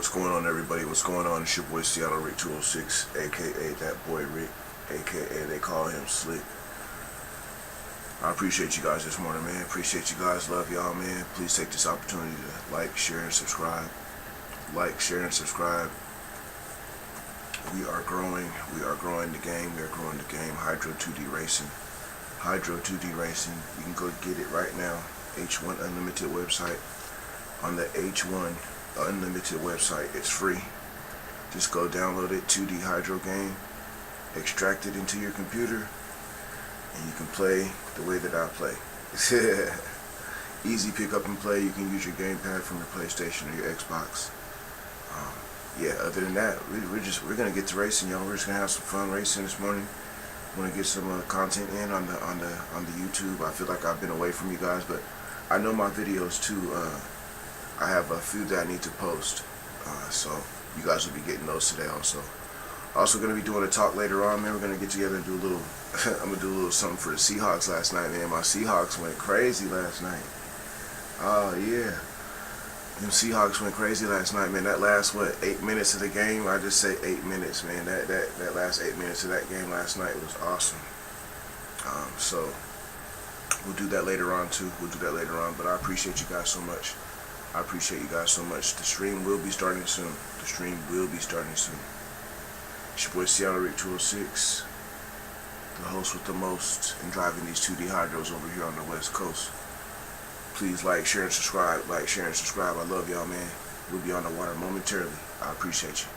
What's going on, everybody? What's going on? It's your boy Seattle Rick 206, aka that boy Rick, aka they call him Slick. I appreciate you guys this morning, man. Appreciate you guys. Love y'all, man. Please take this opportunity to like, share, and subscribe. Like, share, and subscribe. We are growing. We are growing the game. We are growing the game. Hydro 2D Racing. Hydro 2D Racing. You can go get it right now. H1 Unlimited website. On the H1 Unlimited website, it's free. Just go download it, 2D Hydro game, extract it into your computer, and you can play the way that I play. Easy pick up and play. You can use your gamepad from your PlayStation or your Xbox. Yeah, other than that, we're gonna get to racing, y'all. We're just gonna have some fun racing this morning. Want to get some content in on the YouTube. I feel like I've been away from you guys, but I know my videos too. I have a few that I need to post, so you guys will be getting those today also. Also going to be doing a talk later on, man. We're going to get together and do a little, I'm going to do a little something for the Seahawks last night, man. My Seahawks went crazy last night. Oh, yeah. Them Seahawks went crazy last night, man. That last, 8 minutes of the game? I just say 8 minutes, man. That last 8 minutes of that game last night was awesome. So we'll do that later on, too. We'll do that later on, but I appreciate you guys so much. I appreciate you guys so much. The stream will be starting soon. The stream will be starting soon. It's your boy Seattle Rick 206, the host with the most, and driving these 2D Hydros over here on the West Coast. Please like, share, and subscribe. Like, share, and subscribe. I love y'all, man. We'll be on the water momentarily. I appreciate you.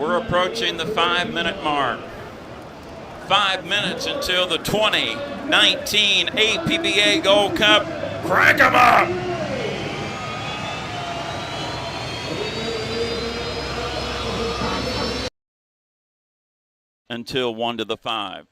We're approaching the 5-minute mark. 5 minutes until the 2019 APBA Gold Cup. Crank 'em up! Until 1 to the 5.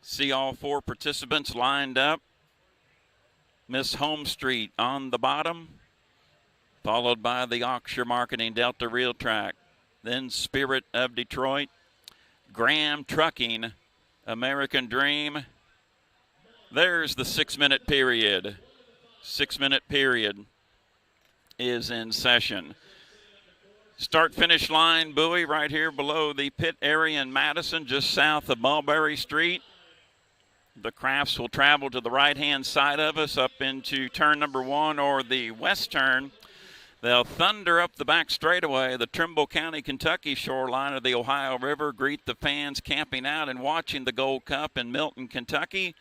See all 4 participants lined up. Miss Homestreet on the bottom, followed by the Oxshire Marketing Delta Real Track, then Spirit of Detroit, Graham Trucking, American Dream. There's the 6-minute period. 6-minute period is in session. Start-finish line buoy right here below the pit area in Madison, just south of Mulberry Street. The crafts will travel to the right-hand side of us up into turn number 1 or the west turn. They'll thunder up the back straightaway, the Trimble County, Kentucky shoreline of the Ohio River, greet the fans camping out and watching the Gold Cup in Milton, Kentucky.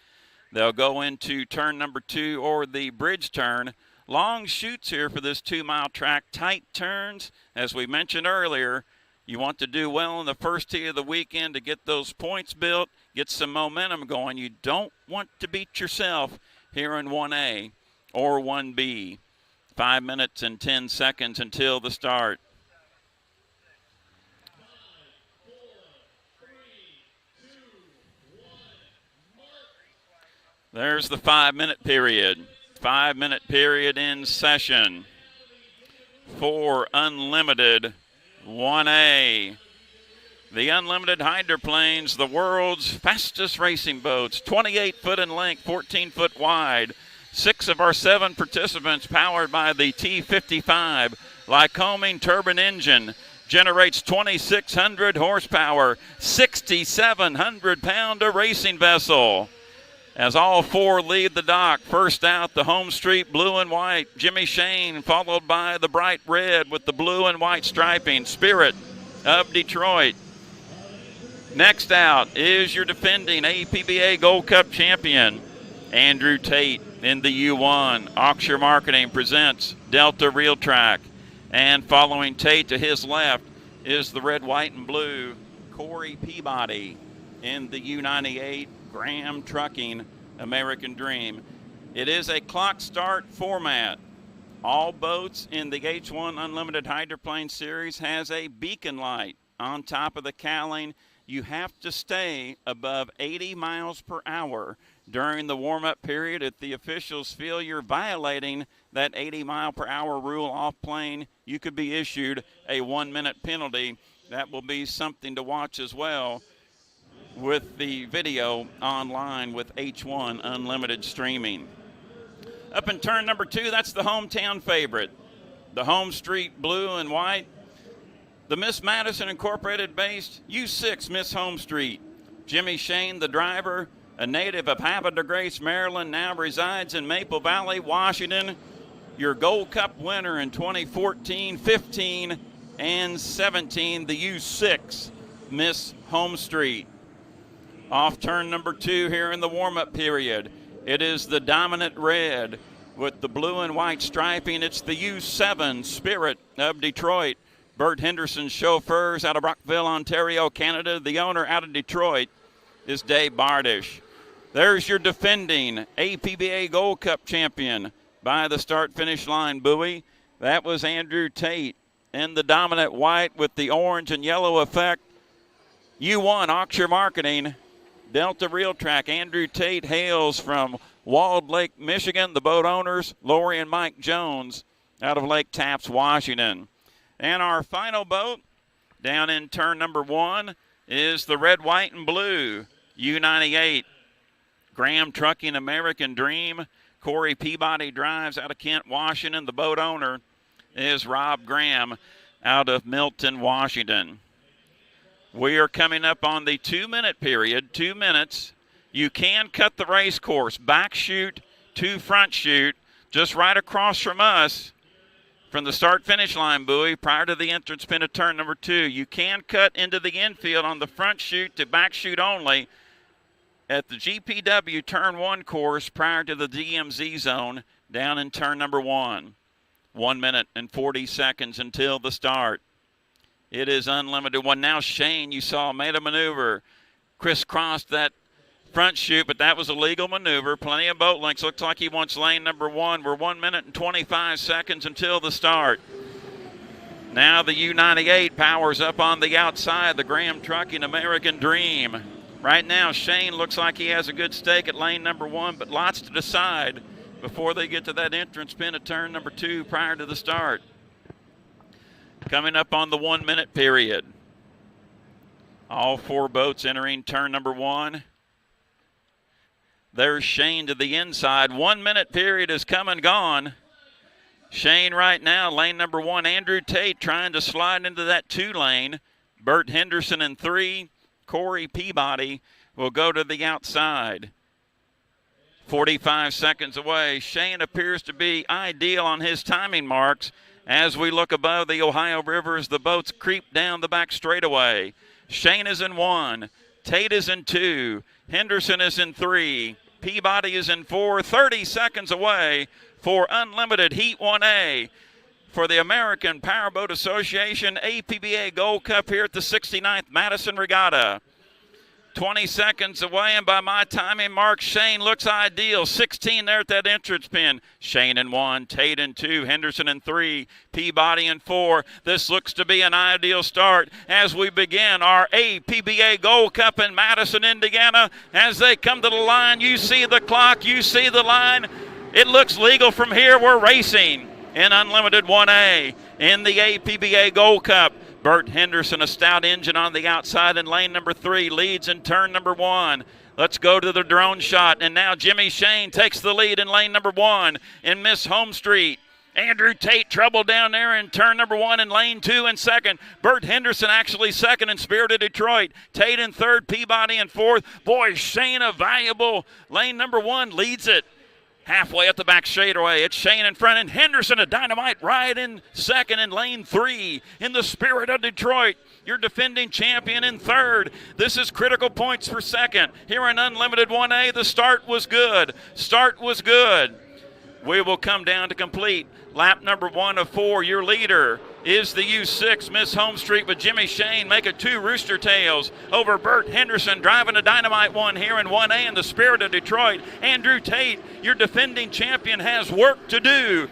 They'll go into turn number 2 or the bridge turn. Long chutes here for this 2-mile track, tight turns. As we mentioned earlier, you want to do well in the first tee of the weekend to get those points built, get some momentum going. You don't want to beat yourself here in 1A or 1B. 5 minutes and 10 seconds until the start. There's the 5-minute period. 5-minute period in session for Unlimited 1A. The Unlimited hydroplanes, the world's fastest racing boats, 28 foot in length, 14 foot wide. 6 of our 7 participants powered by the T55 Lycoming turbine engine. Generates 2,600 horsepower, 6,700 pound racing vessel. As all 4 lead the dock, first out the Homestreet blue and white, Jimmy Shane, followed by the bright red with the blue and white striping, Spirit of Detroit. Next out is your defending APBA Gold Cup champion, Andrew Tate in the U1. Oxshire Marketing presents Delta Real Track. And following Tate to his left is the red, white, and blue Corey Peabody in the U98. Graham Trucking, American Dream. It is a clock start format. All boats in the H1 Unlimited Hydroplane Series has a beacon light on top of the cowling. You have to stay above 80 miles per hour during the warm-up period. If the officials feel you're violating that 80 mile per hour rule off plane, you could be issued a 1-minute penalty. That will be something to watch as well with the video online with H1 Unlimited streaming. Up in turn number 2, that's the hometown favorite, the Homestreet blue and white. The Miss Madison Incorporated based U6 Miss Homestreet. Jimmy Shane, the driver, a native of Havre de Grace, Maryland, now resides in Maple Valley, Washington. Your Gold Cup winner in 2014, 15, and 17, the U6 Miss Homestreet. Off turn number 2 here in the warm-up period. It is the dominant red with the blue and white striping. It's the U7 Spirit of Detroit. Bert Henderson's chauffeurs out of Rockville, Ontario, Canada. The owner out of Detroit is Dave Bardish. There's your defending APBA Gold Cup champion by the start-finish line buoy. That was Andrew Tate in the dominant white with the orange and yellow effect. U1 Oxshire Marketing, Delta Real Track. Andrew Tate hails from Walled Lake, Michigan. The boat owners, Lori and Mike Jones, out of Lake Tapps, Washington. And our final boat down in turn number 1 is the red, white, and blue U98. Graham Trucking, American Dream. Corey Peabody drives out of Kent, Washington. The boat owner is Rob Graham out of Milton, Washington. We are coming up on the 2-minute period, 2 minutes. You can cut the race course, back chute to front chute, just right across from us from the start-finish line buoy prior to the entrance pin of turn number 2. You can cut into the infield on the front chute to back chute only at the GPW turn 1 course prior to the DMZ zone down in turn number 1. 1 minute and 40 seconds until the start. It is unlimited one. Now Shane, you saw, made a maneuver, crisscrossed that front chute, but that was a legal maneuver. Plenty of boat lengths. Looks like he wants lane number 1. We're 1 minute and 25 seconds until the start. Now the U98 powers up on the outside, the Graham Trucking American Dream. Right now, Shane looks like he has a good stake at lane number 1, but lots to decide before they get to that entrance pin at turn number 2 prior to the start. Coming up on the 1 minute period. All 4 boats entering turn number 1. There's Shane to the inside. 1 minute period is come and gone. Shane right now, lane number 1. Andrew Tate trying to slide into that 2 lane. Bert Henderson in 3. Corey Peabody will go to the outside. 45 seconds away. Shane appears to be ideal on his timing marks. As we look above the Ohio River as the boats creep down the back straightaway. Shane is in 1. Tate is in 2. Henderson is in 3. Peabody is in 4. 30 seconds away for Unlimited Heat 1A for the American Powerboat Association APBA Gold Cup here at the 69th Madison Regatta. 20 seconds away, and by my timing mark, Shane looks ideal. 16 there at that entrance pin. Shane in 1, Tate in 2, Henderson in 3, Peabody in 4. This looks to be an ideal start as we begin our APBA Gold Cup in Madison, Indiana. As they come to the line, you see the clock, you see the line. It looks legal from here. We're racing in Unlimited 1A in the APBA Gold Cup. Bert Henderson, a stout engine on the outside in lane number 3, leads in turn number 1. Let's go to the drone shot. And now Jimmy Shane takes the lead in lane number 1 in Miss Home Street. Andrew Tate trouble down there in turn number 1 in lane 2 in second. Bert Henderson actually second in Spirit of Detroit. Tate in third, Peabody in fourth. Boy, Shane, a valuable lane number 1, leads it. Halfway up the back straightaway, it's Shane in front, and Henderson, a dynamite ride in second in lane 3 in the Spirit of Detroit. Your defending champion in third. This is critical points for second. Here in Unlimited 1A, the start was good. Start was good. We will come down to complete lap number 1 of 4. Your leader is the U6, Miss Home Street, with Jimmy Shane making 2 Rooster Tails over Bert Henderson, driving a dynamite 1 here in 1A in the Spirit of Detroit. Andrew Tate, your defending champion, has work to do.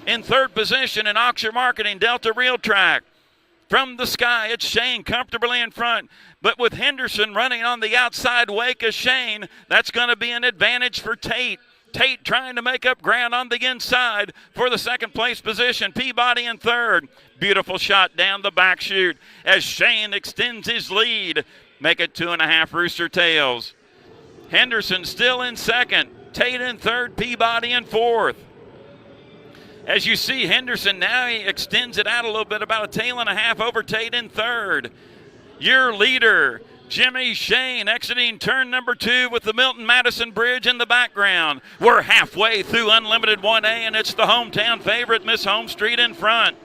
In third position in Auction Marketing, Delta Real Track. From the sky, it's Shane comfortably in front. But with Henderson running on the outside wake of Shane, that's going to be an advantage for Tate. Tate trying to make up ground on the inside for the second place position. Peabody in third. Beautiful shot down the back chute as Shane extends his lead. Make it 2.5 Rooster Tails. Henderson still in second. Tate in third. Peabody in fourth. As you see, Henderson now he extends it out a little bit, about a tail and a half over Tate in third. Your leader, Jimmy Shane, exiting turn number 2 with the Milton Madison Bridge in the background. We're halfway through Unlimited 1A, and it's the hometown favorite, Miss Home Street, in front.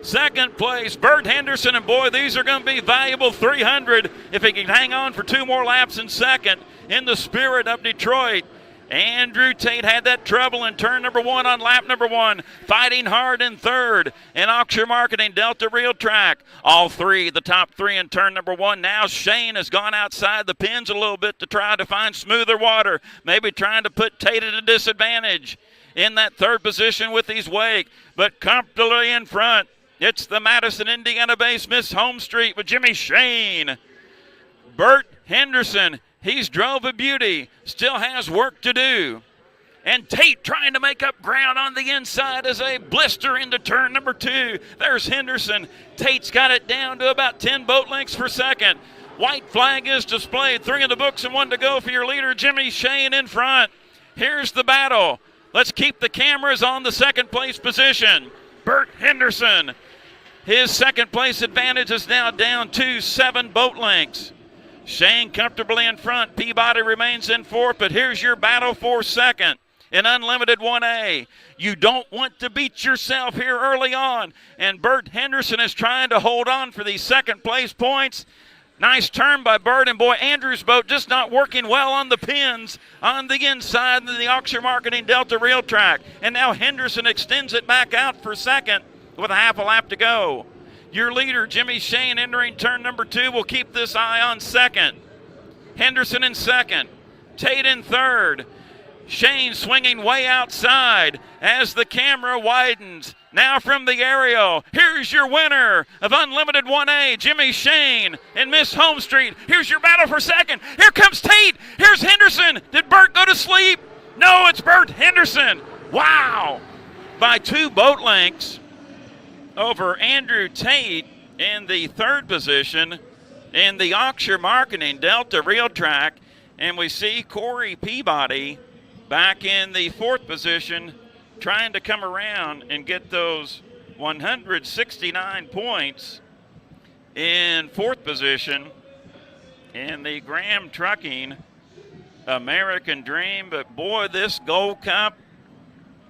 Second place, Bert Henderson, and boy, these are going to be valuable 300 if he can hang on for 2 more laps in second in the Spirit of Detroit. Andrew Tate had that trouble in turn number 1 on lap number 1, fighting hard in third. In Auction Marketing, Delta Real Track, all 3, the top 3 in turn number 1. Now Shane has gone outside the pins a little bit to try to find smoother water, maybe trying to put Tate at a disadvantage in that third position with his wake, but comfortably in front. It's the Madison, Indiana-based Miss Home Street with Jimmy Shane. Bert Henderson, he's drove a beauty, still has work to do. And Tate trying to make up ground on the inside as a blister into turn number 2. There's Henderson. Tate's got it down to about 10 boat lengths per second. White flag is displayed. 3 in the books and 1 to go for your leader, Jimmy Shane, in front. Here's the battle. Let's keep the cameras on the second place position. Bert Henderson His second place advantage is now down to 7 boat lengths. Shane comfortably in front. Peabody remains in fourth, but here's your battle for second in Unlimited 1A. You don't want to beat yourself here early on, and Bert Henderson is trying to hold on for these second place points. Nice turn by Bert, and boy, Andrew's boat just not working well on the pins on the inside of the Oxford Marketing Delta Rail Track. And now Henderson extends it back out for second with a half a lap to go. Your leader, Jimmy Shane, entering turn number 2, will keep this eye on second. Henderson in second. Tate in third. Shane swinging way outside as the camera widens. Now from the aerial, here's your winner of Unlimited 1A, Jimmy Shane and Miss Home Street. Here's your battle for second. Here comes Tate. Here's Henderson. Did Bert go to sleep? No, it's Bert Henderson. Wow. By 2 boat lengths over Andrew Tate in the third position in the Oxford Marketing Delta Rail Track. And we see Corey Peabody back in the fourth position, trying to come around and get those 169 points in fourth position in the Graham Trucking American Dream. But boy, this Gold Cup,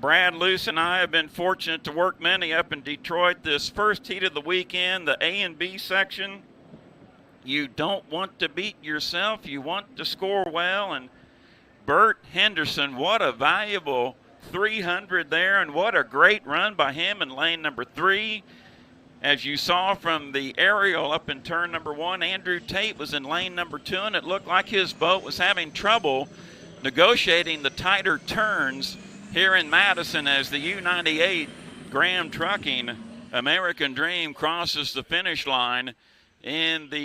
Brad Luce and I have been fortunate to work many up in Detroit. This first heat of the weekend, the A and B section, you don't want to beat yourself. You want to score well, and Bert Henderson, what a valuable 300 there, and what a great run by him in lane number 3. As you saw from the aerial up in turn number 1, Andrew Tate was in lane number 2, and it looked like his boat was having trouble negotiating the tighter turns here in Madison as the U98 Graham Trucking American Dream crosses the finish line in the